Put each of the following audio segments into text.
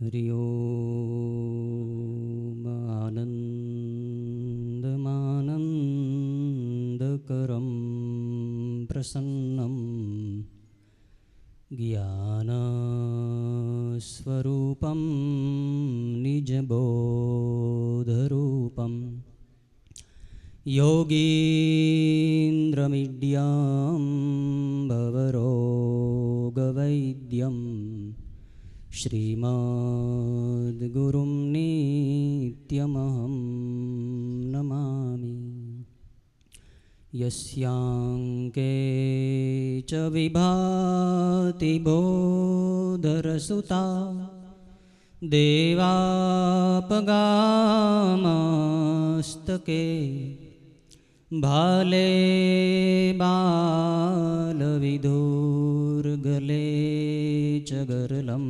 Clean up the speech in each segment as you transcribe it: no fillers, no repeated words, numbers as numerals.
हरि ओम आनन्दमानन्दकरं प्रसन्नं ज्ञानस्वरूपं निजबोधरूपं योगीन्द्रमीड्यां भवरोगवैद्यं श्रीमद्गुरुं नित्यमहं नमामि। यस्यांके च विभाति बोधरसुता देवापगामस्तके भाले बालविधुर्गले च गरलं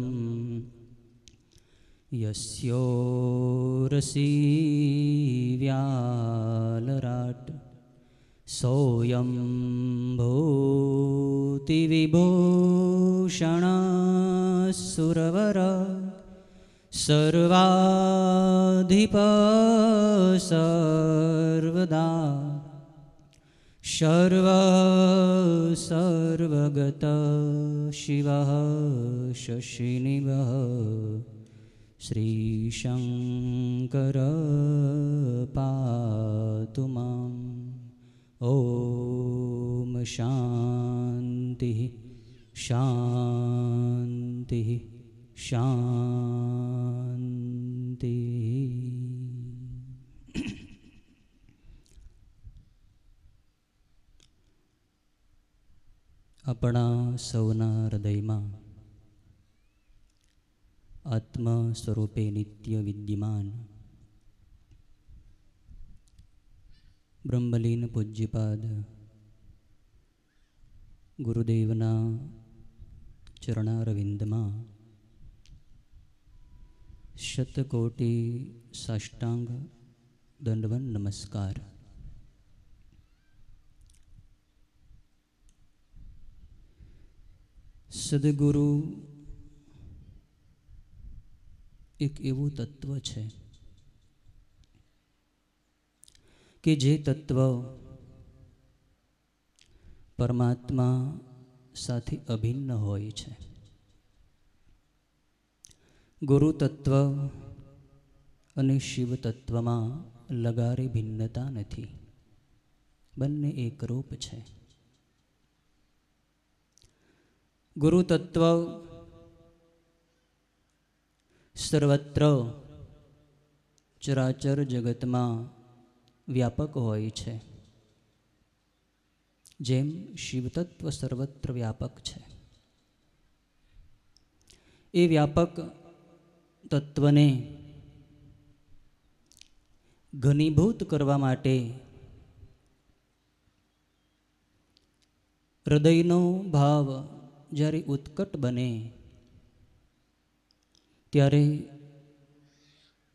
यस्योरसि व्यालराट् सोऽयं भूतिविभूषणः सर्वाधिप सर्वदा सर्वगत शिवः शशिनिभः श्रीशंकर पातु माम्। ॐ शान्तिः शान्तिः शांति। अपना सौना हृदयમાં આત્મ સ્વરૂપે નિત્ય વિદ્યમાન બ્રહ્મલીન પૂજ્યપાદ ગુરુદેવના ચરણારવિંદમાં शतकोटि साष्टांग दंडवन नमस्कार। सद्गुरु एक एवं तत्व है कि जे तत्व परमात्मा साथे अभिन्न होय छे। गुरु तत्व अने शिव तत्व में लगारे भिन्नता नहीं, बन्ने एक रूप है। गुरु तत्व सर्वत्र चराचर जगत में व्यापक होय छे, जेम शिव तत्व सर्वत्र व्यापक है। ए व्यापक तत्वने घनीभूत करवा माटे हृदयनो भाव ज्यारे उत्कट बने त्यारे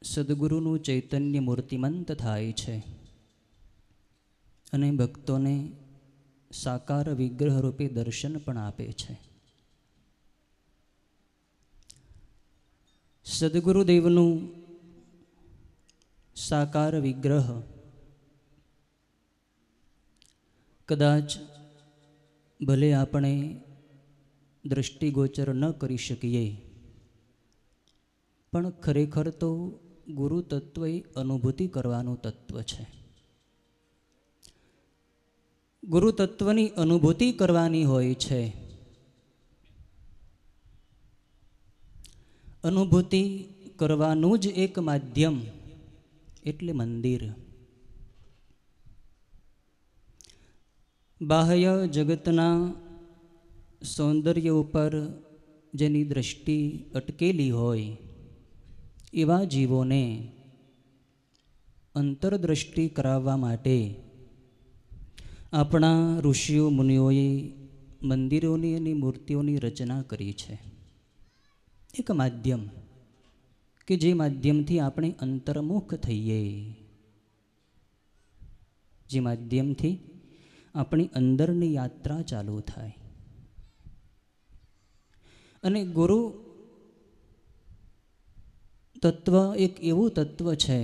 सद्गुरुनु चैतन्य मूर्तिमंत थाय छे अने भक्तोने साकार विग्रह रूपे दर्शन पण आपे छे। सद्गुरुदेवनु साकार विग्रह कदाच भले आपणे दृष्टिगोचर न करी शकीए, पण खरेखर तो गुरु तत्व ए अनुभूति करवानुं तत्व छे। गुरु तत्वनी अनुभूति करवानी होय छे। अनुभूति करवानुं ज एक माध्यम एटले मंदिर। बाह्य जगतना सौंदर्य उपर जेनी दृष्टि अटकेली होय एवा जीवोने अंतरदृष्टि कराववा माटे आपणा ऋषिओ मुनिओए मंदिरोनी अने मूर्तिओनी रचना करी छे। एक माध्यम कि जे माध्यम थी आपणे अंतर्मुख थईए, जे माध्यम थी अपनी अंदरनी यात्रा चालू थाय। अने गुरु તત્વ એક એવું તત્વ છે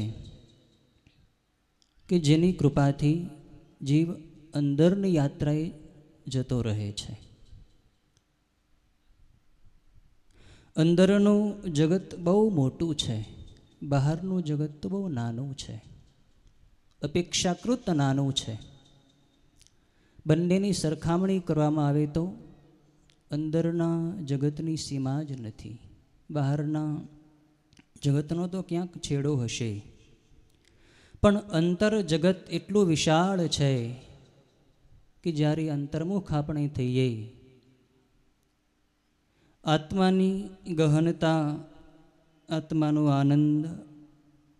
કે જેની કૃપાથી જીવ અંદરની યાત્રાએ જતો રહે છે. અંદરનું જગત બહુ મોટું છે, બહારનું જગત તો બહુ નાનું છે, અપેક્ષાકૃત નાનું છે. બંનેની સરખામણી કરવામાં આવે તો અંદરના જગતની સીમા જ નથી. બહારના જગતનો તો ક્યાંક છેડો હશે, પણ અંતર જગત એટલું વિશાળ છે કે જ્યારે અંતર્મુખ આપણે થઈએ, આત્માની ગહનતા, આત્માનો આનંદ,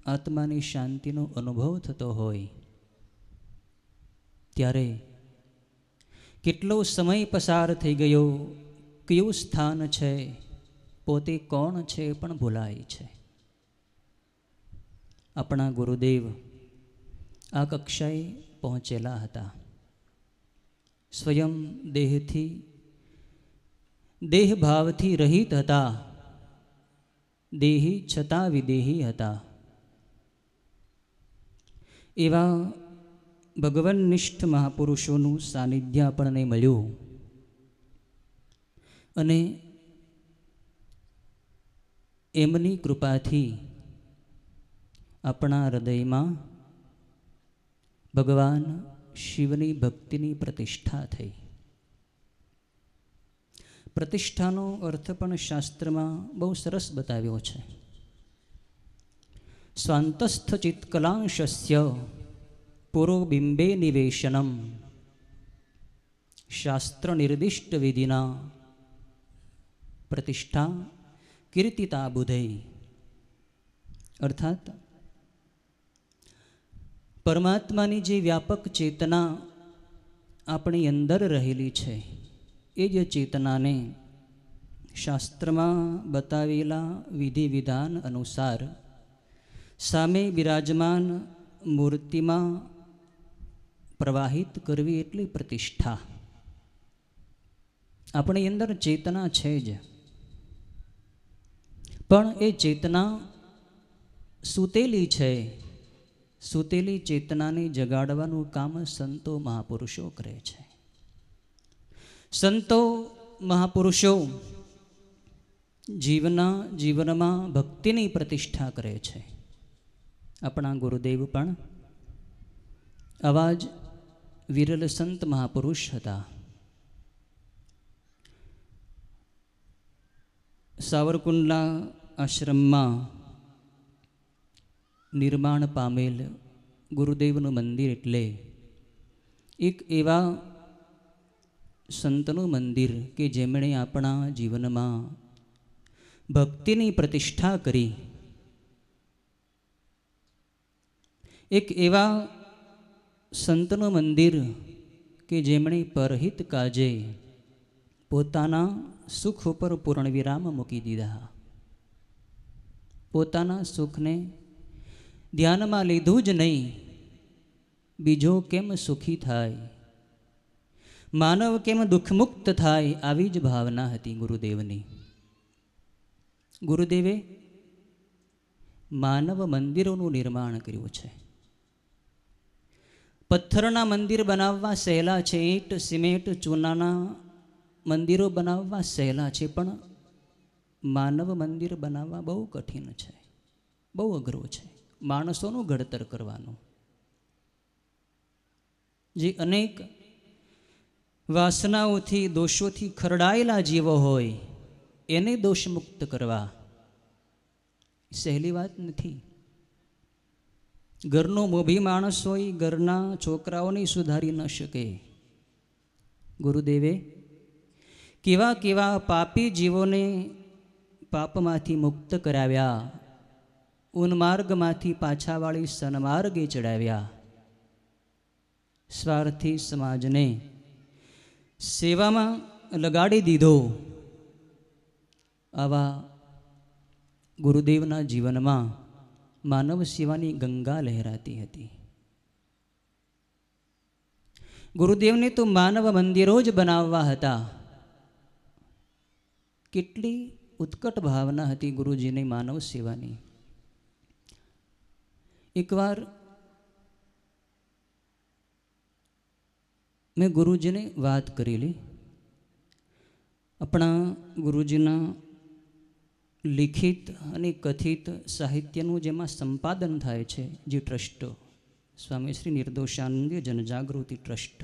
આત્માની શાંતિનો અનુભવ થતો હોય ત્યારે કેટલો સમય પસાર થઈ ગયો, કયું સ્થાન છે, પોતે કોણ છે પણ ભૂલાય છે. આપણા ગુરુદેવ આ કક્ષાએ પહોંચેલા હતા. સ્વયં દેહથી, દેહભાવથી રહિત હતા, દેહી છતાં વિદેહી હતા. એવા ભગવન્નિષ્ઠ મહાપુરુષોનું સાનિધ્ય આપણને મળ્યું અને એમની કૃપાથી આપણા હૃદયમાં ભગવાન શિવની ભક્તિની પ્રતિષ્ઠા થઈ. પ્રતિષ્ઠાનો અર્થ પણ શાસ્ત્રમાં બહુ સરસ બતાવ્યો છે. સ્વાંતસ્થ ચિત્કલાંશસ્ય પુરોબિંબે નિવેશનમ શાસ્ત્ર નિર્દિષ્ટ વિધિના પ્રતિષ્ઠા કીર્તિતા બુધૈ. અર્થાત પરમાત્માની જે વ્યાપક ચેતના આપણી અંદર રહેલી છે, એ જ ચેતનાને શાસ્ત્રમાં બતાવેલા વિધિ વિધાન અનુસાર સામે બિરાજમાન મૂર્તિમાં પ્રવાહિત કરવી એટલી પ્રતિષ્ઠા. આપણી અંદર ચેતના છે જ, પણ એ ચેતના સૂતેલી છે. સૂતેલી ચેતનાને જગાડવાનું કામ સંતો મહાપુરુષો કરે છે. સંતો મહાપુરુષો જીવનમાં ભક્તિની પ્રતિષ્ઠા કરે છે. આપણા ગુરુદેવ પણ આવા જ વિરલ સંત મહાપુરુષ હતા. સાવરકુંડલા આશ્રમમાં નિર્માણ પામેલ ગુરુદેવનું મંદિર એટલે એક એવા સંતનું મંદિર કે જેમણે આપણા જીવનમાં ભક્તિની પ્રતિષ્ઠા કરી. એક એવા સંતનું મંદિર કે જેમણે પરહિત કાજે પોતાના સુખ ઉપર પૂર્ણ વિરામ મૂકી દીધા. પોતાના સુખને ધ્યાનમાં લીધું જ નહીં, બીજો કેમ સુખી થાય, માનવ કેમ દુઃખમુક્ત થાય, આવી જ ભાવના હતી ગુરુદેવની. ગુરુદેવે માનવ મંદિરોનું નિર્માણ કર્યું છે. પથ્થરના મંદિર બનાવવા સહેલા છે, ઈંટ સિમેન્ટ ચૂનાના મંદિરો બનાવવા સહેલા છે, પણ માનવ મંદિર બનાવવા બહુ કઠિન છે, બહુ અઘરું છે. માણસોનું ઘડતર કરવાનું, જે અનેક વાસનાઓથી દોષોથી ખરડાયેલા જીવો હોય એને દોષમુક્ત કરવા સહેલી વાત નથી. ઘરનો મોભી માણસ હોય, ઘરના છોકરાઓને સુધારી ન શકે. ગુરુદેવે કેવા કેવા પાપી જીવોને પાપમાંથી મુક્ત કરાવ્યા, ઉન્માર્ગમાંથી પાછા વાળી સન્માર્ગે ચડાવ્યા. સ્વાર્થી સમાજને સેવામાં લગાડી દીધો. આવા ગુરુદેવના જીવનમાં માનવ સેવાની ગંગા લહેરાતી હતી. ગુરુદેવને તો માનવ મંદિરો જ બનાવવા હતા. કેટલી ઉત્કટ ભાવના હતી ગુરુજીની માનવ સેવાની. એકવાર મેં ગુરુજીને વાત કરેલી. આપણા ગુરુજીના લિખિત અને કથિત સાહિત્યનું જેમાં સંપાદન થાય છે, જે ટ્રસ્ટ સ્વામી શ્રી નિર્દોષાનંદ જનજાગૃતિ ટ્રસ્ટ,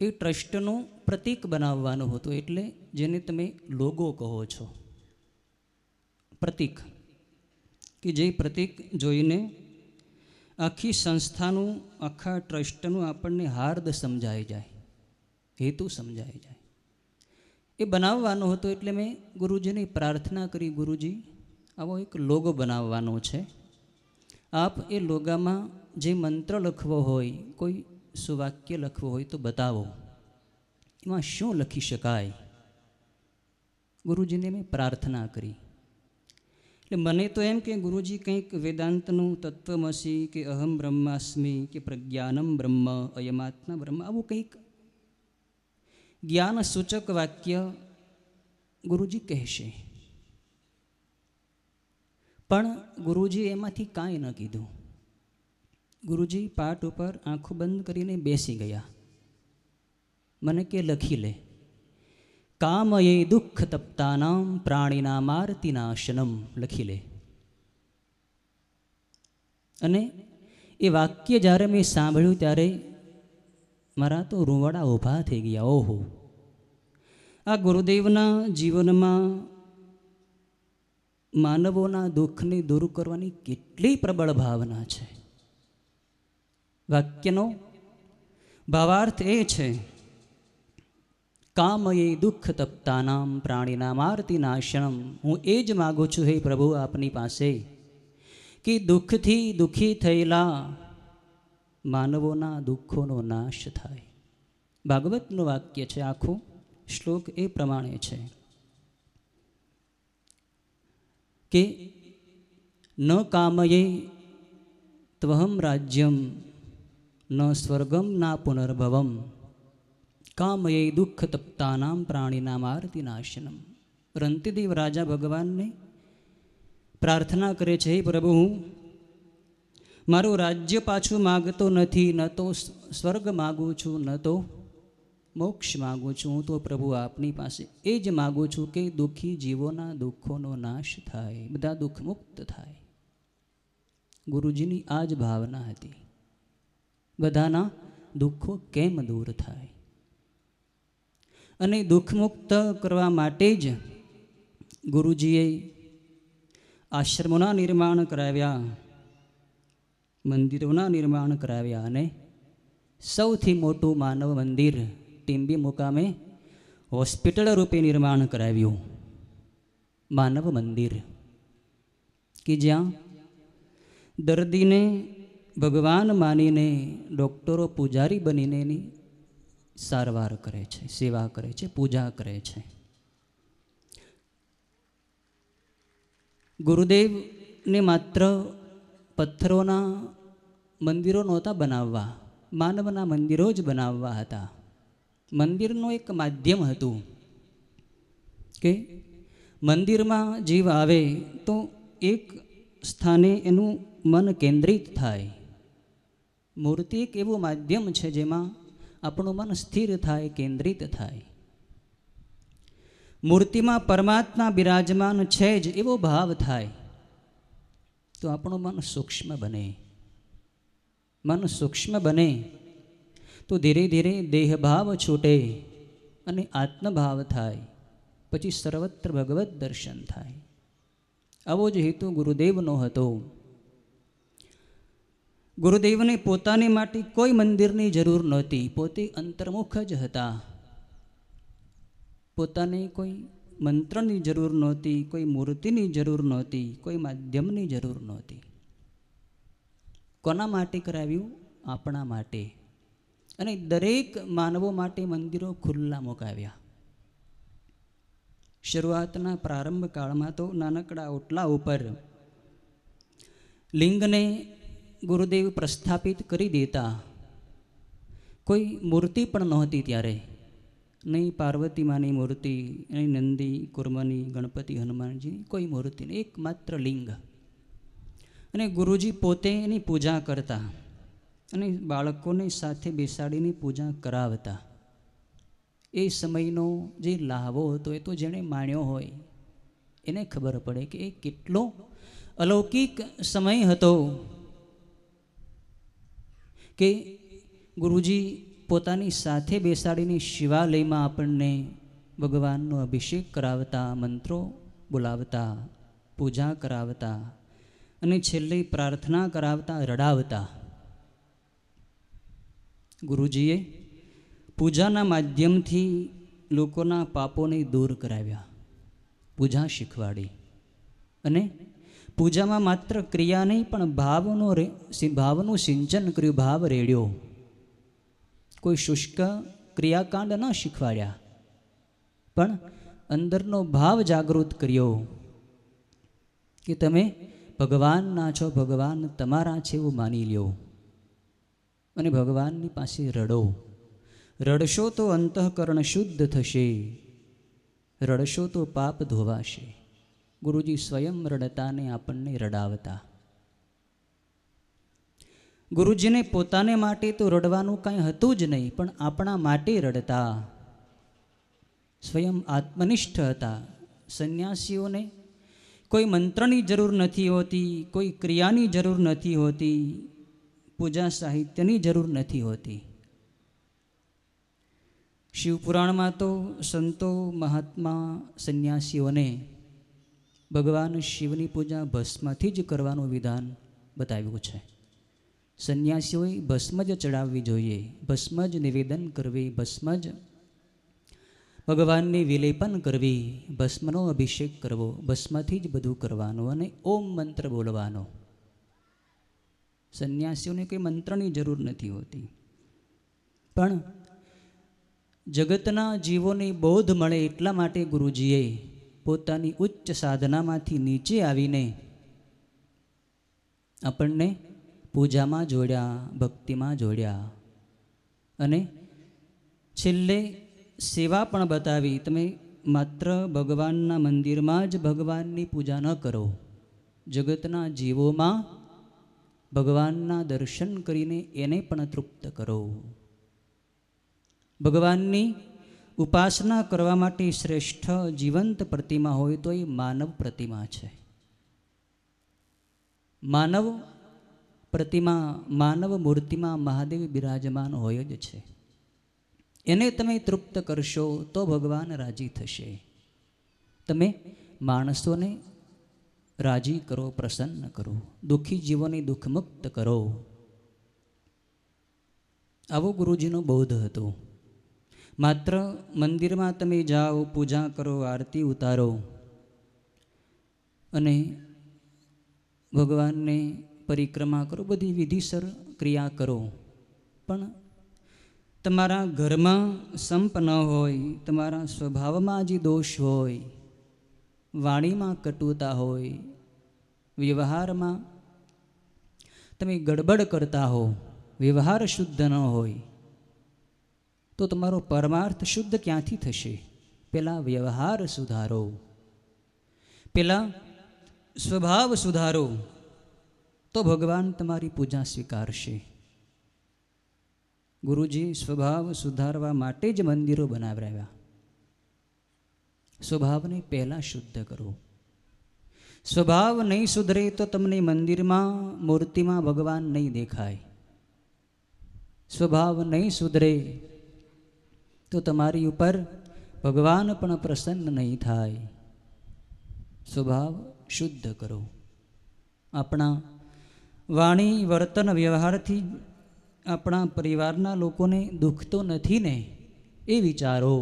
એ ટ્રસ્ટનું પ્રતીક બનાવવાનું હતું. એટલે જેને તમે લોગો કહો છો, પ્રતીક, કે જે પ્રતીક જોઈને આખી સંસ્થાનું, આખા ટ્રસ્ટનું આપણને હાર્દ સમજાઈ જાય, હેતુ સમજાઈ જાય, એ બનાવવાનો હતો. એટલે મેં ગુરુજીની પ્રાર્થના કરી, ગુરુજી આવો એક લોગો બનાવવાનો છે, આપ એ લોગામાં જે મંત્ર લખવો હોય, કોઈ સુવાક્ય લખવો હોય તો બતાવો, એમાં શું લખી શકાય. ગુરુજીને મેં પ્રાર્થના કરી. એટલે મને તો એમ કે ગુરુજી કંઈક વેદાંતનું તત્વમસી કે અહમ બ્રહ્માસ્મિ કે પ્રજ્ઞાનમ બ્રહ્મ અયમાત્મા બ્રહ્મ, આવું કંઈક જ્ઞાન સૂચક વાક્ય ગુરુજી કહેશે. પણ ગુરુજી એમાંથી કાંઈ ન કીધું. ગુરુજી પાઠ ઉપર આંખો બંધ કરીને બેસી ગયા. મને કે લખી લે, કામયે દુઃખ તપ્તાનામ પ્રાણીના મારતિનાશનમ, લખી લે. અને એ વાક્ય જ્યારે મેં સાંભળ્યું ત્યારે મારા તો રૂંવાડા ઊભા થઈ ગયા. ઓહો, આ ગુરુદેવના જીવનમાં માનવોના દુઃખને દૂર કરવાની કેટલી પ્રબળ ભાવના છે. વાક્યનો ભાવાર્થ એ છે, કામયે દુઃખ તપ્તાનામ પ્રાણીના મારતી નાશનમ. હું એ જ માગું છું હે પ્રભુ આપની પાસે, કે દુઃખથી દુઃખી થયેલા માનવોના દુઃખોનો નાશ થાય. ભાગવતનું વાક્ય છે, આખું શ્લોક એ પ્રમાણે છે કે ન કામયે ત્વહમ રાજ્યમ ન સ્વર્ગમ ના પુનર્ભવમ કામયે દુઃખ તપ્તાનામ પ્રાણીનામ આરતી નાશનમ. રંતિદેવ રાજા ભગવાનને પ્રાર્થના કરે છે, હે પ્રભુ, હું મારું રાજ્ય પાછું માગતો નથી, ન તો સ્વર્ગ માગું છું, ન તો મોક્ષ માગું છું. હું તો પ્રભુ આપની પાસે એ જ માગું છું કે દુઃખી જીવોના દુઃખોનો નાશ થાય, બધા દુઃખ મુક્ત થાય. ગુરુજીની આ જ ભાવના હતી, બધાના દુઃખો કેમ દૂર થાય. અને દુઃખ મુક્ત કરવા માટે જ ગુરુજીએ આશ્રમોના નિર્માણ કરાવ્યા, મંદિરોના નિર્માણ કરાવ્યા, અને સૌથી મોટું માનવ મંદિર ટીંબી મુકામે હોસ્પિટલ રૂપે નિર્માણ કરાવ્યું. માનવ મંદિર કે જ્યાં દર્દીને ભગવાન માનીને ડૉક્ટરો પૂજારી બનીને એની સારવાર કરે છે, સેવા કરે છે, પૂજા કરે છે. ગુરુદેવને માત્ર પથ્થરોના મંદિરો નહોતા બનાવવા, માનવના મંદિરો જ બનાવવા હતા. મંદિરનું એક માધ્યમ હતું કે મંદિરમાં જીવ આવે તો એક સ્થાને એનું મન કેન્દ્રિત થાય. મૂર્તિ એક એવું માધ્યમ છે જેમાં આપણું મન સ્થિર થાય, કેન્દ્રિત થાય. મૂર્તિમાં પરમાત્મા બિરાજમાન છે જ એવો ભાવ થાય તો આપણું મન સૂક્ષ્મ બને. મન સૂક્ષ્મ બને તો ધીરે ધીરે દેહભાવ છૂટે અને આત્મભાવ થાય, પછી સર્વત્ર ભગવત દર્શન થાય. આવો જ હેતુ ગુરુદેવનો હતો. ગુરુદેવને પોતાને માટે કોઈ મંદિરની જરૂર નહોતી, પોતે અંતર્મુખ જ હતા. પોતાને કોઈ મંત્રની જરૂર નહોતી, કોઈ મૂર્તિની જરૂર નહોતી, કોઈ માધ્યમની જરૂર નહોતી. કોના માટે કરાવ્યું? આપણા માટે. અને દરેક માનવો માટે મંદિરો ખુલ્લા મુકાવ્યા. શરૂઆતના પ્રારંભ કાળમાં તો નાનકડા ઓટલા ઉપર લિંગને ગુરુદેવ પ્રસ્થાપિત કરી દેતા. કોઈ મૂર્તિ પણ નહોતી ત્યારે, નહીં પાર્વતી માની મૂર્તિ, નહીં નંદી, કુર્મની, ગણપતિ, હનુમાનજી, કોઈ મૂર્તિ નહીં, એકમાત્ર લિંગ. અને ગુરુજી પોતે એની પૂજા કરતા અને બાળકોને સાથે બેસાડીને પૂજા કરાવતા. એ સમયનો જે લાહવો હતો એ તો જેણે માણ્યો હોય એને ખબર પડે કે એ કેટલો અલૌકિક સમય હતો કે ગુરુજી પોતાની સાથે બેસાડીને શિવાલયમાં આપણને ભગવાનનો અભિષેક કરાવતા, મંત્રો બોલાવતા, પૂજા કરાવતા અને છેલ્લે પ્રાર્થના કરાવતા, રડાવતા. ગુરુજીએ પૂજાના માધ્યમથી લોકોના પાપોને દૂર કરાવ્યા, પૂજા શીખવાડી અને પૂજામાં માત્ર ક્રિયા નહીં પણ ભાવનું સિંચન કર્યું, ભાવ રેડ્યો. કોઈ શુષ્ક ક્રિયાકાંડ ન શીખવાડ્યા પણ અંદરનો ભાવ જાગૃત કર્યો કે તમે ભગવાનના છો, ભગવાન તમારા છે એવું માની લ્યો અને ભગવાનની પાસે રડો. રડશો તો અંતઃકરણ શુદ્ધ થશે, રડશો તો પાપ ધોવાશે. ગુરુજી સ્વયં રડતાને આપણને રડાવતા. ગુરુજીને પોતાને માટે તો રડવાનું કાંઈ હતું જ નહીં, પણ આપણા માટે રડતા. સ્વયં આત્મનિષ્ઠ હતા. સંન્યાસીઓને કોઈ મંત્રની જરૂર નથી હોતી, કોઈ ક્રિયાની જરૂર નથી હોતી, પૂજા સાહિત્યની જરૂર નથી હોતી. શિવપુરાણમાં તો સંતો મહાત્મા સંન્યાસીઓને ભગવાન શિવની પૂજા ભસ્મથી જ કરવાનું વિધાન બતાવ્યું છે. સંન્યાસીઓએ ભસ્મ જ ચડાવવી જોઈએ, ભસ્મ જ નિવેદન કરવી, ભસ્મ જ ભગવાનની વિલેપન કરવી, ભસ્મનો અભિષેક કરવો, ભસ્મથી જ બધું કરવાનું અને ઓમ મંત્ર બોલવાનો. સંન્યાસીઓને કોઈ મંત્રની જરૂર નથી હોતી. પણ જગતના જીવોને બોધ મળે એટલા માટે ગુરુજીએ પોતાની ઉચ્ચ સાધનામાંથી નીચે આવીને આપણને પૂજામાં જોડ્યા, ભક્તિમાં જોડ્યા અને છેલ્લે સેવા પણ બતાવી. તમે માત્ર ભગવાનના મંદિરમાં જ ભગવાનની પૂજા ન કરો, જગતના જીવોમાં ભગવાનના દર્શન કરીને એને પણ તૃપ્ત કરો. ભગવાનની ઉપાસના કરવા માટે શ્રેષ્ઠ જીવંત પ્રતિમા હોય તો એ માનવ પ્રતિમા છે. માનવ પ્રતિમા, માનવ મૂર્તિમાં મહાદેવ બિરાજમાન હોય જ છે. એને તમે તૃપ્ત કરશો તો ભગવાન રાજી થશે. તમે માણસોને રાજી કરો, પ્રસન્ન કરો, દુઃખી જીવોને દુઃખમુક્ત કરો. આવો ગુરુજીનો બોધ હતો. માત્ર મંદિરમાં તમે જાઓ, પૂજા કરો, આરતી ઉતારો અને ભગવાનને પરિક્રમા કરો, બધી વિધિસર ક્રિયા કરો, પણ તમારા ઘરમાં સંપ ન હોય, તમારા સ્વભાવમાં જે દોષ હોય, વાણીમાં કટુતા હોય, વ્યવહારમાં તમે ગડબડ કરતા હો, વ્યવહાર શુદ્ધ ન હોય, તો તમારો પરમાર્થ શુદ્ધ ક્યાંથી થશે? પહેલાં વ્યવહાર સુધારો, પહેલાં સ્વભાવ સુધારો, તો ભગવાન તમારી પૂજા સ્વીકારશે. ગુરુજી સ્વભાવ સુધારવા માટે જ મંદિરો બનાવરાવ્યા. સ્વભાવને પહેલાં શુદ્ધ કરો. સ્વભાવ નહીં સુધરે તો તમને મંદિરમાં, મૂર્તિમાં ભગવાન નહીં દેખાય. સ્વભાવ નહીં સુધરે તો તમારી ઉપર ભગવાન પણ પ્રસન્ન નહીં થાય. સ્વભાવ શુદ્ધ કરો. આપણા વાણી, વર્તન, વ્યવહારથી આપણા પરિવારના લોકોને દુઃખ તો નથી ને એ વિચારો.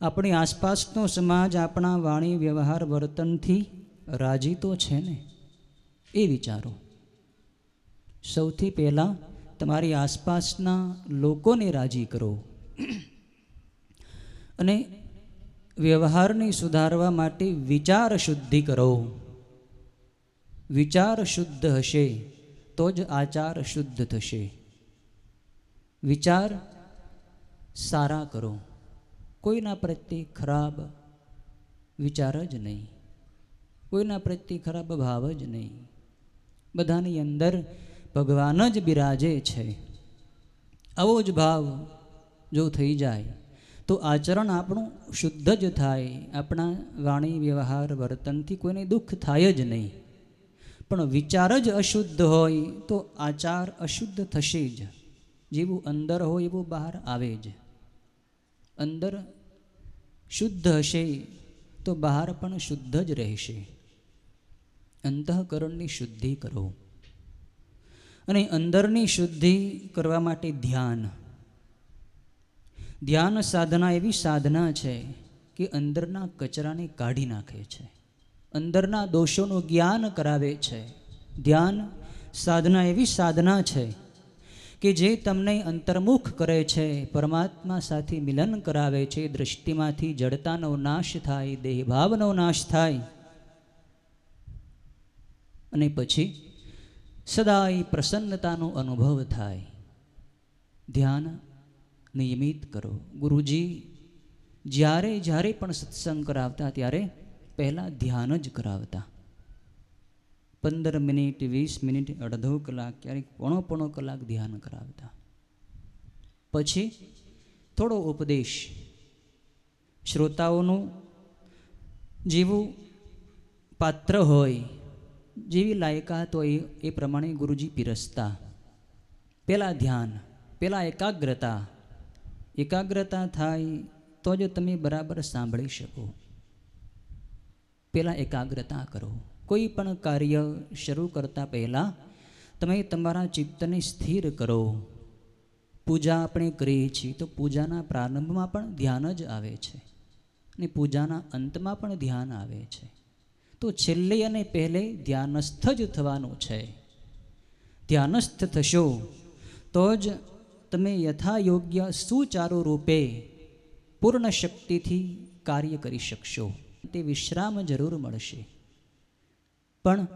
આપણી આસપાસનો સમાજ આપણા વાણી, વ્યવહાર, વર્તનથી રાજી તો છે ને એ વિચારો. સૌથી પહેલાં તમારી આસપાસના લોકોને રાજી કરો અને વ્યવહારને સુધારવા માટે વિચાર શુદ્ધિ કરો. વિચાર શુદ્ધ હશે તો જ આચાર શુદ્ધ થશે. વિચાર સારા કરો, કોઈના પ્રત્યે ખરાબ વિચાર જ નહીં, કોઈના પ્રત્યે ખરાબ ભાવ જ નહીં. બધાની અંદર ભગવાન જ બિરાજે છે. આવો જ ભાવ જો થઈ જાય તો આચરણ આપણું શુદ્ધ જ થાય. આપણા વાણી વ્યવહાર વર્તનથી કોઈને દુઃખ થાય જ નહીં. પણ વિચાર જ અશુદ્ધ હોય તો આચાર અશુદ્ધ થશે જ. જેવું અંદર હોય એવું બહાર આવે જ. અંદર શુદ્ધ હશે તો બહાર પણ શુદ્ધ જ રહેશે. અંતઃકરણની શુદ્ધિ કરો. અને અંદરની શુદ્ધિ કરવા માટે ધ્યાન. ધ્યાન સાધના એવી સાધના છે કે અંદરના કચરાને કાઢી નાખે છે, અંદરના દોષોનું જ્ઞાન કરાવે છે. ધ્યાન સાધના એવી સાધના છે કે જે તમને અંતર્મુખ કરે છે, પરમાત્મા સાથે મિલન કરાવે છે. દૃષ્ટિમાંથી જડતાનો નાશ થાય, દેહભાવનો નાશ થાય અને પછી સદાય પ્રસન્નતાનો અનુભવ થાય. ધ્યાન નિયમિત કરો. ગુરુજી જ્યારે જ્યારે પણ સત્સંગ કરાવતા ત્યારે પહેલાં ધ્યાન જ કરાવતા. 15 મિનિટ, 20 મિનિટ, અડધો કલાક, ક્યારેક પોણો કલાક ધ્યાન કરાવતા. પછી થોડો ઉપદેશ. શ્રોતાઓનું જેવું પાત્ર હોય, જેવી લાયકાત હોય એ પ્રમાણે ગુરુજી પીરસતા. પહેલાં ધ્યાન, પહેલાં એકાગ્રતા. એકાગ્રતા થાય તો જ તમે બરાબર સાંભળી શકો. પહેલાં એકાગ્રતા કરો. કોઈ પણ કાર્ય શરૂ કરતાં પહેલાં તમે તમારા ચિત્તને સ્થિર કરો. પૂજા આપણે કરીએ છીએ તો પૂજાના પ્રારંભમાં પણ ધ્યાન જ આવે છે અને પૂજાના અંતમાં પણ ધ્યાન આવે છે. તો છેલ્લે અને પહેલે ધ્યાનસ્થ જ થવાનું છે. ધ્યાનસ્થ થશો તો જ તમે યથાયોગ્ય સુચારુ રૂપે પૂર્ણ શક્તિથી કાર્ય કરી શકશો. તે વિશ્રામ જરૂર મળશે. પણ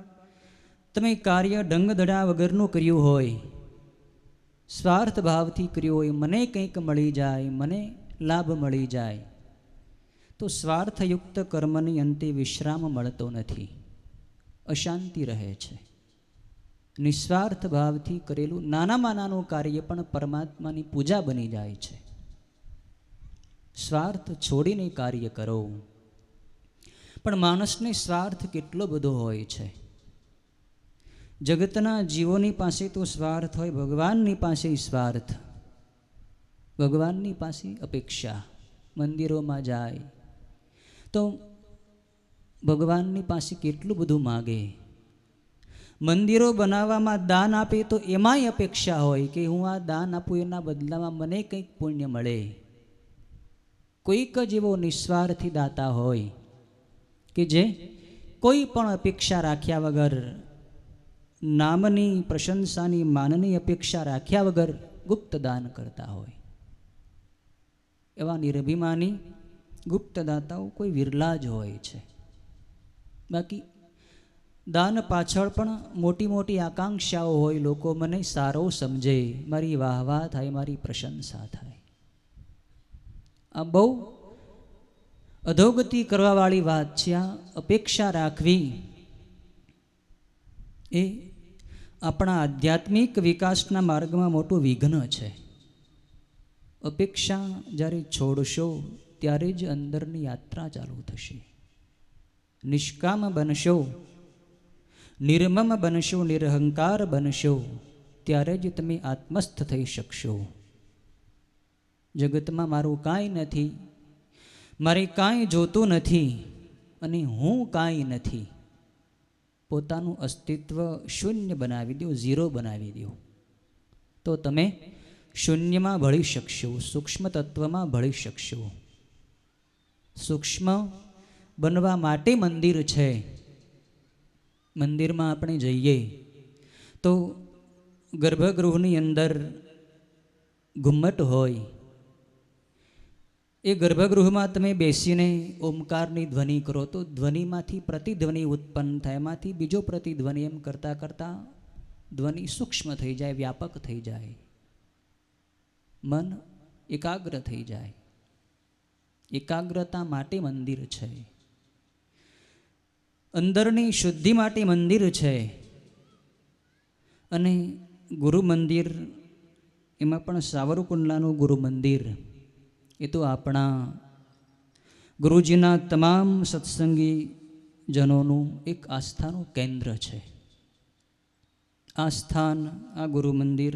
તમે કાર્ય ડંગધડા વગરનું કર્યું હોય, સ્વાર્થ ભાવથી કર્યું હોય, મને કંઈક મળી જાય, મને લાભ મળી જાય, તો સ્વાર્થયુક્ત કર્મની અંતે વિશ્રામ મળતો નથી, અશાંતિ રહે છે. નિસ્વાર્થ ભાવથી કરેલું નાનામાં નાનું કાર્ય પણ પરમાત્માની પૂજા બની જાય છે. સ્વાર્થ છોડીને કાર્ય કરો. પણ માણસને સ્વાર્થ કેટલો બધો હોય છે. જગતના જીવોની પાસે તો સ્વાર્થ હોય, ભગવાનની પાસે સ્વાર્થ, ભગવાનની પાસે અપેક્ષા. મંદિરોમાં જાય તો ભગવાનની પાસે કેટલું બધું માગે. મંદિરો બનાવવામાં દાન આપે તો એમાંય અપેક્ષા હોય કે હું આ દાન આપું એના બદલામાં મને કંઈક પુણ્ય મળે. કોઈક જ એવો નિસ્વાર્થી દાતા હોય કે જે કોઈ પણ અપેક્ષા રાખ્યા વગર, નામની, પ્રશંસાની, માનની અપેક્ષા રાખ્યા વગર ગુપ્ત દાન કરતા હોય. એવા નિરભિમાની ગુપ્ત દાતાઓ કોઈ વિરલા જ હોય છે. બાકી દાન પાછળ પણ મોટી મોટી આકાંક્ષાઓ હોય. લોકો મને સારો સમજે, મારી વાહવાહ થાય, મારી પ્રશંસા થાય. આ બહુ અધોગતિ કરવાવાળી વાત છે. આ અપેક્ષા રાખવી એ આપણા આધ્યાત્મિક વિકાસના માર્ગમાં મોટું વિઘ્ન છે. અપેક્ષા જ્યારે છોડશો ત્યારે જ અંદરની યાત્રા ચાલુ થશે. નિષ્કામ બનશો, નિર્મમ બનશો, નિરહંકાર બનશો, ત્યારે જ તમે આત્મસ્થ થઈ શકશો. જગતમાં મારું કાંઈ નથી, મારે કાંઈ જોતું નથી અને હું કાંઈ નથી, પોતાનું અસ્તિત્વ શૂન્ય બનાવી દો, ઝીરો બનાવી દો, તો તમે શૂન્યમાં ભળી શકશો, સૂક્ષ્મ તત્વમાં ભળી શકશો. સૂક્ષ્મ બનવા માટે મંદિર છે. મંદિરમાં આપણે જઈએ તો ગર્ભગૃહની અંદર ઘુમ્મટ હોય. એ ગર્ભગૃહમાં તમે બેસીને ઓમકારની ધ્વનિ કરો તો ધ્વનિમાંથી પ્રતિધ્વનિ ઉત્પન્ન થાય. એમાંથી બીજો પ્રતિધ્વનિ, એમ કરતાં કરતાં ધ્વનિ સૂક્ષ્મ થઈ જાય, વ્યાપક થઈ જાય, મન એકાગ્ર થઈ જાય. એકાગ્રતા માટે મંદિર છે. અંદરની શુદ્ધિ માટે મંદિર છે. અને ગુરુ મંદિર, એમાં પણ સાવરકુંડલાનું ગુરુ મંદિર એ તો આપણા ગુરુજીના તમામ સત્સંગી જનોનું એક આસ્થાનું કેન્દ્ર છે. આ સ્થાન, આ ગુરુ મંદિર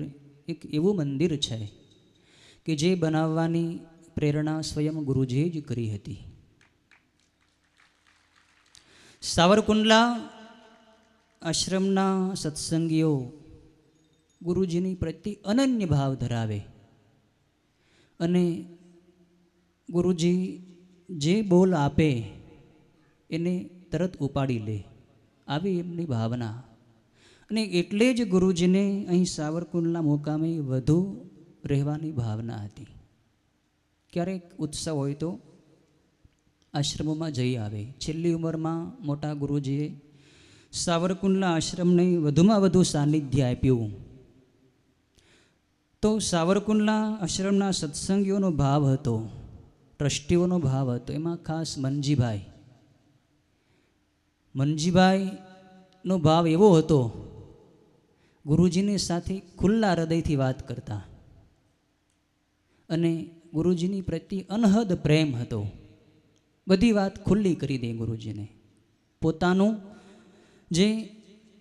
એક એવું મંદિર છે કે જે બનાવવાની પ્રેરણા સ્વયં ગુરુજીએ જ કરી હતી. સાવરકુંડલા આશ્રમના સત્સંગીઓ ગુરુજીની પ્રત્યે અનન્ય ભાવ ધરાવે અને ગુરુજી જે બોલ આપે એને તરત ઉપાડી લે, આવી એમની ભાવના. અને એટલે જ ગુરુજીને અહીં સાવરકુંડલા મુકામે વધુ રહેવાની ભાવના હતી. ક્યારેક ઉત્સવ હોય તો આશ્રમોમાં જઈ આવે. છેલ્લી ઉંમરમાં મોટા ગુરુજીએ સાવરકુંડલા આશ્રમને વધુમાં વધુ સાનિધ્ય આપ્યું. તો સાવરકુંડલા આશ્રમના સત્સંગીઓનો ભાવ હતો, ટ્રસ્ટીઓનો ભાવ હતો. એમાં ખાસ મનજીભાઈનો ભાવ એવો હતો, ગુરુજીની સાથે ખુલ્લા હૃદયથી વાત કરતા અને ગુરુજીની પ્રત્યે અનહદ પ્રેમ હતો. બધી વાત ખુલ્લી કરી દે ગુરુજીને. પોતાનું જે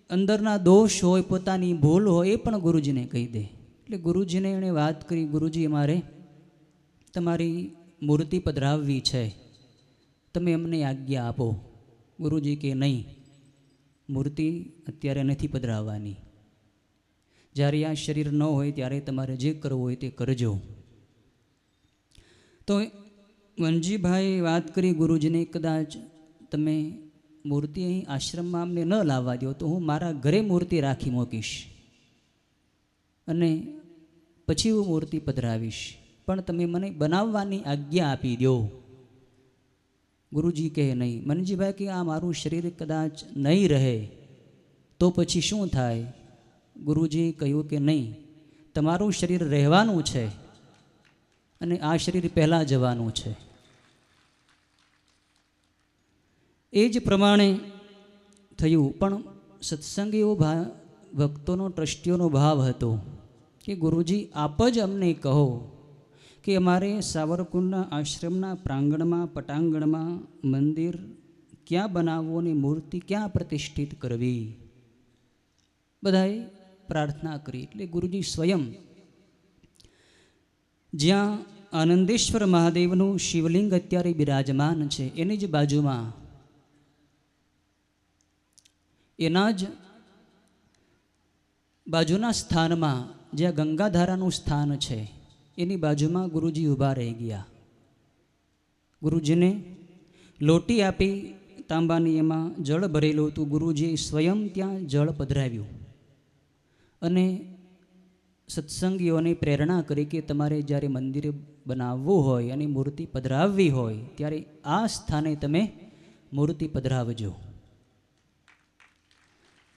અંદરના દોષ હોય, પોતાની ભૂલ હોય એ પણ ગુરુજીને કહી દે. એટલે ગુરુજીને એણે વાત કરી, ગુરુજી અમારે તમારી મૂર્તિ પધરાવવી છે, તમે અમને આજ્ઞા આપો. ગુરુજી કે નહીં, મૂર્તિ અત્યારે નથી પધરાવવાની, જ્યારે આ શરીર ન હોય ત્યારે તમારે જે કરવું હોય તે કરજો. તો વનજીભાઈએ વાત કરી ગુરુજીને, કદાચ તમે મૂર્તિ અહીં આશ્રમમાં અમને ન લાવવા દો તો હું મારા ઘરે મૂર્તિ રાખી મૂકીશ અને પછી હું મૂર્તિ પધરાવીશ, પણ તમે મને બનાવવાની આજ્ઞા આપી દો. ગુરુજી કહે નહીં. મનજીભાઈ કે આ મારું શરીર કદાચ નહીં રહે તો પછી શું થાય? ગુરુજીએ કહ્યું કે નહીં, તમારું શરીર રહેવાનું છે અને આ શરીર પહેલાં જવાનું છે. એ જ પ્રમાણે થયું. પણ સત્સંગીઓ ભક્તોનો, ટ્રસ્ટીઓનો ભાવ હતો કે ગુરુજી આપ જ અમને કહો કે અમારે સાવરકુંડના આશ્રમના પ્રાંગણમાં, પટાંગણમાં મંદિર ક્યાં બનાવવું અને મૂર્તિ ક્યાં પ્રતિષ્ઠિત કરવી. બધાએ પ્રાર્થના કરી. એટલે ગુરુજી સ્વયં જ્યાં આનંદેશ્વર મહાદેવનું શિવલિંગ અત્યારે બિરાજમાન છે એની જ બાજુમાં, એના જ બાજુના સ્થાનમાં જ્યાં ગંગાધારાનું સ્થાન છે એની બાજુમાં ગુરુજી ઊભા રહી ગયા. ગુરુજીને લોટી આપી તાંબાની, એમાં જળ ભરેલું હતું. ગુરુજીએ સ્વયં ત્યાં જળ પધરાવ્યું અને સત્સંગીઓને પ્રેરણા કરી કે તમારે જ્યારે મંદિર બનાવવું હોય અને મૂર્તિ પધરાવવી હોય ત્યારે આ સ્થાને તમે મૂર્તિ પધરાવજો.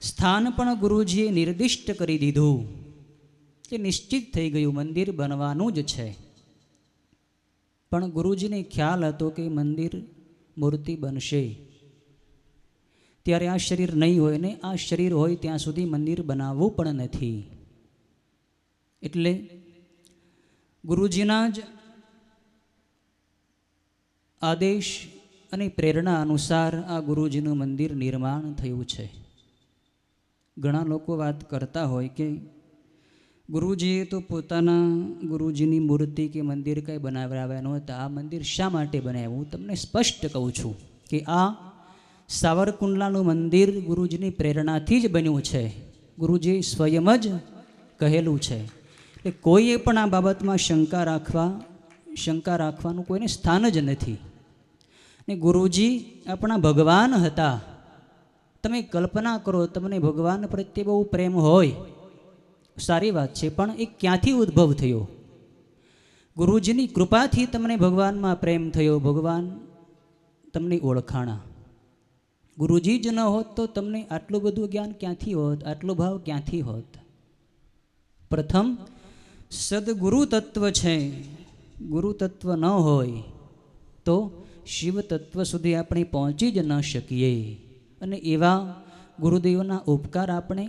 સ્થાન પણ ગુરુજીએ નિર્દિષ્ટ કરી દીધું કે નિશ્ચિત થઈ ગયું મંદિર બનવાનું જ છે. પણ ગુરુજીને ખ્યાલ હતો કે મંદિર, મૂર્તિ બનશે ત્યારે આ શરીર નહીં હોય ને આ શરીર હોય ત્યાં સુધી મંદિર બનાવવું પણ નથી. એટલે ગુરુજીના જ આદેશ અને પ્રેરણા અનુસાર આ ગુરુજીનું મંદિર નિર્માણ થયું છે. ઘણા લોકો વાત કરતા હોય કે ગુરુજીએ તો પોતાના ગુરુજીની મૂર્તિ કે મંદિર કંઈ બનાવ્યા નહોતા, આ મંદિર શા માટે બનાવ્યું? હું તમને સ્પષ્ટ કહું છું કે આ સાવરકુંડલાનું મંદિર ગુરુજીની પ્રેરણાથી જ બન્યું છે. ગુરુજીએ સ્વયં જ કહેલું છે. એટલે કોઈએ પણ આ બાબતમાં શંકા રાખવાનું કોઈને સ્થાન જ નથી. ને ગુરુજી આપણા ભગવાન હતા. તમે કલ્પના કરો, તમને ભગવાન પ્રત્યે બહુ પ્રેમ હોય, સારી વાત છે, પણ એ ક્યાંથી ઉદ્ભવ થયો? ગુરુજીની કૃપાથી તમને ભગવાનમાં પ્રેમ થયો, ભગવાન તમને ઓળખાણા. ગુરુજી જ ન હોત તો તમને આટલું બધું જ્ઞાન ક્યાંથી હોત, આટલો ભાવ ક્યાંથી હોત? પ્રથમ સદગુરુ તત્વ છે. ગુરુ તત્વ ન હોય તો શિવ તત્વ સુધી આપણે પહોંચી જ ન શકીએ. અને એવા ગુરુદેવના ઉપકાર આપણે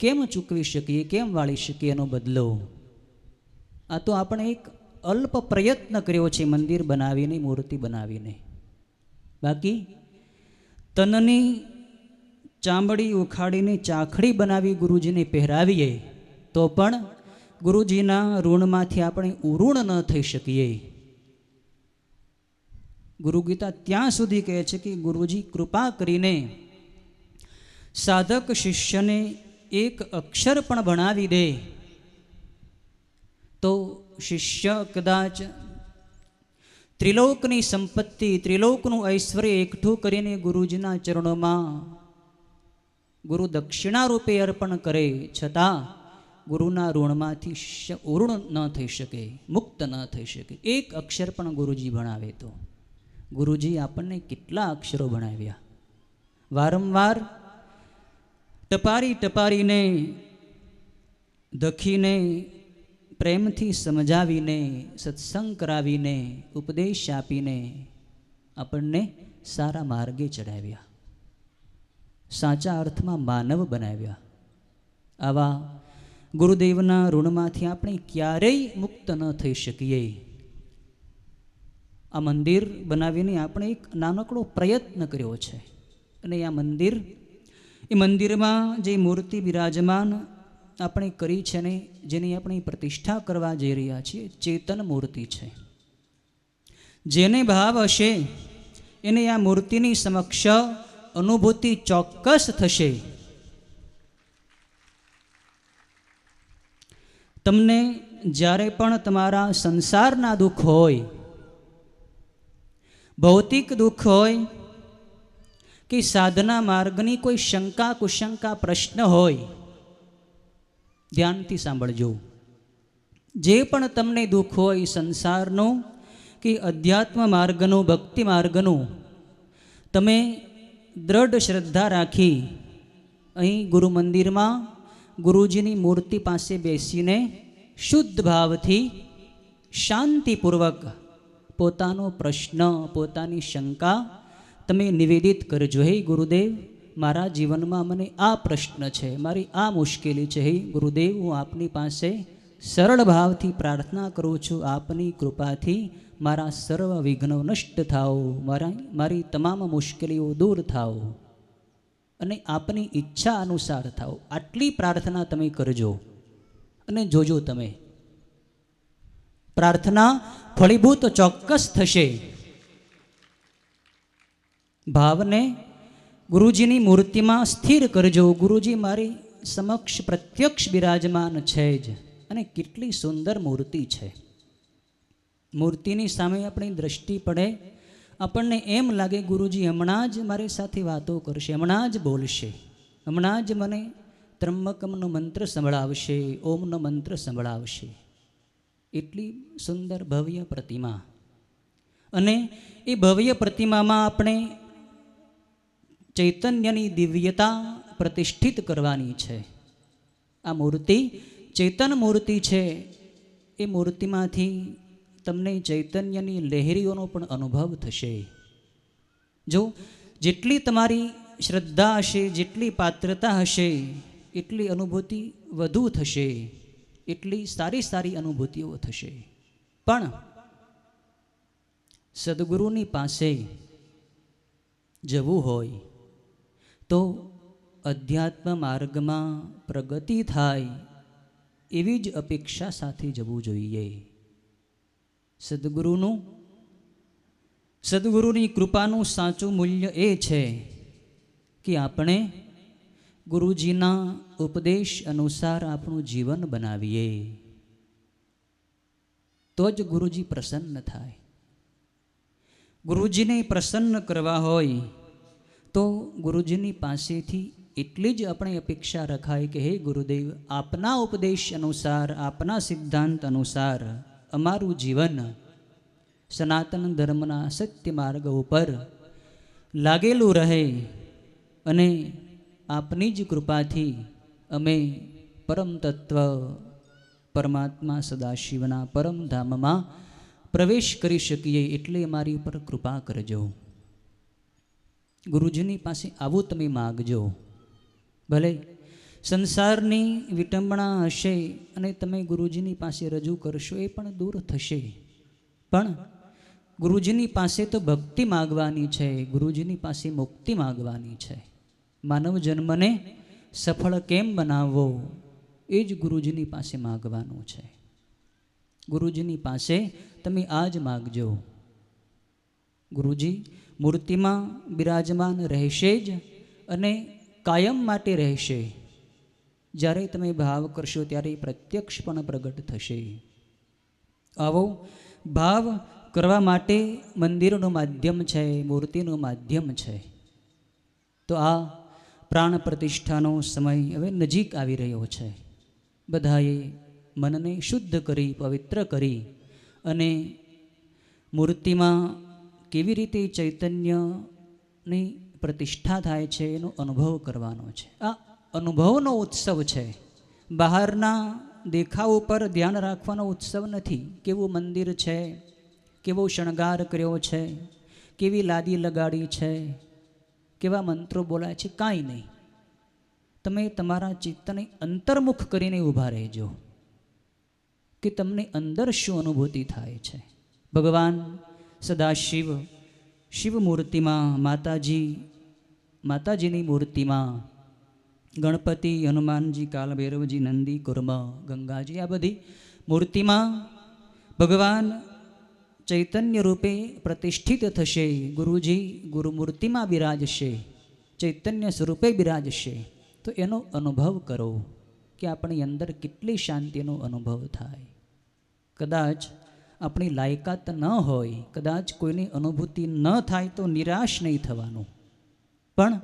કેમ ચૂકવી શકીએ, કેમ વાળી શકીએ એનો બદલો? આ તો આપણે એક અલ્પ પ્રયત્ન કર્યો છે મંદિર બનાવીને, મૂર્તિ બનાવીને. બાકી તનની ચામડી ઉખાડીને ચાખડી બનાવી ગુરુજીને પહેરાવીએ તો પણ ગુરુજીના ઋણમાંથી આપણે ઉઋણ ન થઈ શકીએ. ગુરુગીતા ત્યાં સુધી કહે છે કે ગુરુજી કૃપા કરીને સાધક શિષ્યને એક અક્ષર પણ ભણાવી દે તો શિષ્ય કદાચ ત્રિલોકની સંપત્તિ, ત્રિલોકનું ઐશ્વર્ય એકઠું કરીને ગુરુજીના ચરણોમાં ગુરુ દક્ષિણા રૂપે અર્પણ કરે, છતાં ગુરુના ઋણમાંથી શિષ્ય ઉઋણ ન થઈ શકે, મુક્ત ન થઈ શકે. એક અક્ષર પણ ગુરુજી ભણાવે તો. ગુરુજી આપણને કેટલા અક્ષરો ભણાવ્યા, વારંવાર ટપારી ટપારીને, દખીને, પ્રેમથી સમજાવીને, સત્સંગ કરાવીને, ઉપદેશ આપીને આપણને સારા માર્ગે ચડાવ્યા, સાચા અર્થમાં માનવ બનાવ્યા. આવા ગુરુદેવના ઋણમાંથી આપણે ક્યારેય મુક્ત ન થઈ શકીએ. આ મંદિર બનાવીને આપણે એક નાનકડો પ્રયત્ન કર્યો છે. અને આ મંદિર, એ મંદિરમાં જે મૂર્તિ બિરાજમાન આપણે કરી છે ને, જેની આપણે પ્રતિષ્ઠા કરવા જઈ રહ્યા છીએ, ચેતન મૂર્તિ છે. જેને ભાવ હશે એને આ મૂર્તિની સમક્ષ અનુભૂતિ ચોક્કસ થશે. તમને જ્યારે પણ તમારા સંસારના દુઃખ હોય, ભૌતિક દુઃખ હોય કે સાધના માર્ગની કોઈ શંકા કુશંકા પ્રશ્ન હોય, ધ્યાનથી સાંભળજો. જે પણ તમને દુઃખ હોય સંસારનું કે અધ્યાત્મ માર્ગનું, ભક્તિ માર્ગનું, તમે દ્રઢ શ્રદ્ધા રાખી અહીં ગુરુ મંદિરમાં ગુરુજીની મૂર્તિ પાસે બેસીને શુદ્ધ ભાવથી શાંતિપૂર્વક પોતાનો પ્રશ્ન, પોતાની શંકા તમે નિવેદિત કરજો. હે ગુરુદેવ, મારા જીવનમાં મને આ પ્રશ્ન છે, મારી આ મુશ્કેલી છે. હે ગુરુદેવ, હું આપની પાસે સરળ ભાવથી પ્રાર્થના કરું છું, આપની કૃપાથી મારા સર્વ વિઘ્નો નષ્ટ થાઓ, મારી તમામ મુશ્કેલીઓ દૂર થાઓ અને આપની ઈચ્છા અનુસાર થાઓ. આટલી પ્રાર્થના તમે કરજો અને જોજો તમે પ્રાર્થના ફળીભૂત ચોક્કસ થશે. ભાવને ગુરુજીની મૂર્તિમાં સ્થિર કરજો. ગુરુજી મારી સમક્ષ પ્રત્યક્ષ બિરાજમાન છે જ. અને કેટલી સુંદર મૂર્તિ છે. મૂર્તિની સામે આપણી દ્રષ્ટિ પડે, આપણને એમ લાગે ગુરુજી હમણાં જ મારી સાથે વાતો કરશે, હમણાં જ બોલશે, હમણાં જ મને ત્રંબકમનો મંત્ર સંભળાવશે, ઓમનો મંત્ર સંભળાવશે. એટલી સુંદર ભવ્ય પ્રતિમા. અને એ ભવ્ય પ્રતિમામાં આપણે ચૈતન્યની દિવ્યતા પ્રતિષ્ઠિત કરવાની છે. આ મૂર્તિ ચેતન મૂર્તિ છે. એ મૂર્તિમાંથી તમને ચૈતન્યની લહેરીઓનો પણ અનુભવ થશે. જો જેટલી તમારી શ્રદ્ધા હશે, જેટલી પાત્રતા હશે, એટલી અનુભૂતિ વધુ થશે, એટલી સારી સારી અનુભૂતિઓ થશે. પણ સદગુરુની પાસે જવું હોય તો અધ્યાત્મ માર્ગમાં પ્રગતિ થાય એવી જ અપેક્ષા સાથે જવું જોઈએ. સદગુરુની કૃપાનું સાચું મૂલ્ય એ છે કે આપણે ગુરુજીના ઉપદેશ અનુસાર આપણું જીવન બનાવીએ, તો જ ગુરુજી પ્રસન્ન થાય. ગુરુજીને પ્રસન્ન કરવા હોય તો ગુરુજીની પાસેથી એટલી જ આપણે અપેક્ષા રખાય કે હે ગુરુદેવ, આપના ઉપદેશ અનુસાર, આપના સિદ્ધાંત અનુસાર અમારું જીવન સનાતન ધર્મના સત્ય માર્ગ ઉપર લાગેલું રહે અને આપની જ કૃપાથી અમે પરમ તત્વ પરમાત્મા સદાશિવના પરમધામમાં પ્રવેશ કરી શકીએ, એટલે અમારી ઉપર કૃપા કરજો. ગુરુજીની પાસે આવું તમે માગજો. ભલે સંસારની વિટંબણા હશે અને તમે ગુરુજીની પાસે રજૂ કરશો એ પણ દૂર થશે. પણ ગુરુજીની પાસે તો ભક્તિ માગવાની છે, ગુરુજીની પાસે મુક્તિ માગવાની છે. માનવ જન્મને સફળ કેમ બનાવવો એ જ ગુરુજીની પાસે માગવાનું છે. ગુરુજીની પાસે તમે આ જ માગજો. ગુરુજી મૂર્તિમાં બિરાજમાન રહેશે જ અને કાયમ માટે રહેશે. જ્યારે તમે ભાવ કરશો ત્યારે પ્રત્યક્ષ પણ પ્રગટ થશે. આવો ભાવ કરવા માટે મંદિરનું માધ્યમ છે, મૂર્તિનું માધ્યમ છે. તો આ પ્રાણ પ્રતિષ્ઠાનો સમય હવે નજીક આવી રહ્યો છે. બધાએ મનને શુદ્ધ કરી, પવિત્ર કરી અને મૂર્તિમાં કેવી રીતે ચૈતન્યની પ્રતિષ્ઠા થાય છે એનો અનુભવ કરવાનો છે. આ અનુભવનો ઉત્સવ છે. બહારના દેખાવ ઉપર ધ્યાન રાખવાનો ઉત્સવ નથી. કેવું મંદિર છે, કેવો શણગાર કર્યો છે, કેવી લાદી લગાડી છે, કેવા મંત્રો બોલાય છે, કાંઈ નહીં. તમે તમારા ચિત્તને અંતર્મુખ કરીને ઊભા રહેજો કે તમને અંદર શું અનુભૂતિ થાય છે. ભગવાન સદાશિવ શિવ મૂર્તિમાં, માતાજીની મૂર્તિમાં ગણપતિ, હનુમાનજી, કાલભૈરવજી, નંદી, કુર્મ, ગંગાજી, આ બધી મૂર્તિમાં ભગવાન ચૈતન્ય રૂપે પ્રતિષ્ઠિત થશે. ગુરુજી ગુરુમૂર્તિમાં બિરાજશે, ચૈતન્ય સ્વરૂપે બિરાજશે. તો એનો અનુભવ કરો કે આપણી અંદર કેટલી શાંતિનો અનુભવ થાય. કદાચ આપણી લાયકાત ન હોય, કદાચ કોઈની અનુભૂતિ ન થાય તો નિરાશ નહીં થવાનું. પણ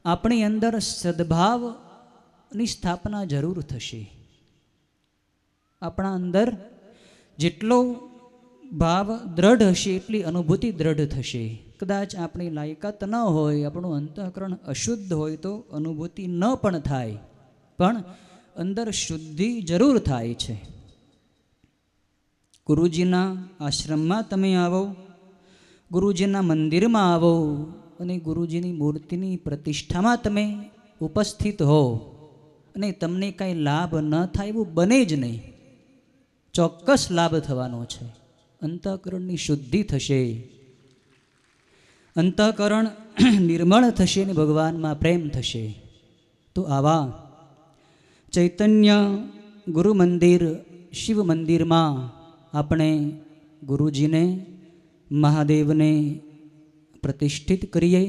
આપણી અંદર સદ્ભાવની સ્થાપના જરૂર થશે. આપણા અંદર જેટલો ભાવ દ્રઢ હશે એટલી અનુભૂતિ દ્રઢ થશે. કદાચ આપણી લાયકાત ન હોય, આપણું અંતઃકરણ અશુદ્ધ હોય તો અનુભૂતિ ન પણ થાય, પણ અંદર શુદ્ધિ જરૂર થાય છે. ગુરુજીના આશ્રમમાં તમે આવો, ગુરુજીના મંદિરમાં આવો અને ગુરુજીની મૂર્તિની પ્રતિષ્ઠામાં તમે ઉપસ્થિત હો અને તમને કાંઈ લાભ ન થાય એવું બને જ નહીં. ચોક્કસ લાભ થવાનો છે. અંતઃકરણની શુદ્ધિ થશે, અંતઃકરણ નિર્મળ થશે અને ભગવાનમાં પ્રેમ થશે. તો આવા ચૈતન્ય ગુરુ મંદિર, શિવ મંદિરમાં આપણે ગુરુજીને, મહાદેવને પ્રતિષ્ઠિત કરીએ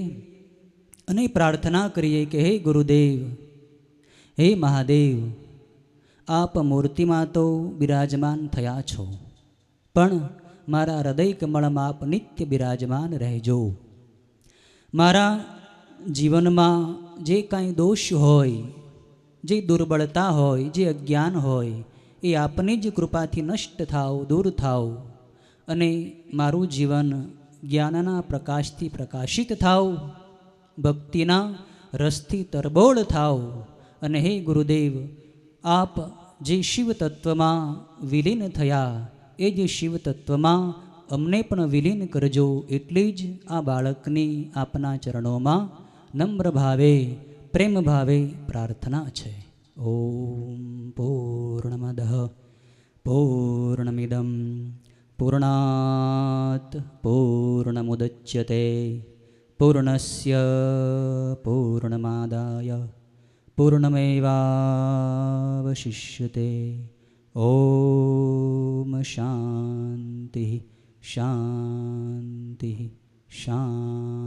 અને પ્રાર્થના કરીએ કે હે ગુરુદેવ, હે મહાદેવ, આપ મૂર્તિમાં તો બિરાજમાન થયા છો, પણ મારા હૃદય કમળમાં આપ નિત્ય બિરાજમાન રહેજો. મારા જીવનમાં જે કાંઈ દોષ હોય, જે દુર્બળતા હોય, જે અજ્ઞાન હોય એ આપની જ કૃપાથી નષ્ટ થાવ, દૂર થાવ અને મારું જીવન જ્ઞાનના પ્રકાશથી પ્રકાશિત થાવ, ભક્તિના રસથી તરબોળ થાવ. અને હે ગુરુદેવ, આપ જે શિવ તત્વમાં વિલીન થયા એ જ શિવ તત્વમાં અમને પણ વિલીન કરજો. એટલી જ આ બાળકની આપના ચરણોમાં નમ્ર ભાવે, પ્રેમ ભાવે પ્રાર્થના છે. ઓમ પૂર્ણમદઃ પૂર્ણમિદં પૂર્ણાત પૂર્ણમુદચ્યતે પૂર્ણસ્ય પૂર્ણમાદાય પૂર્ણમેવાવશિષ્યતે. ઓમ શાંતિ શાંતિ શાંતિ.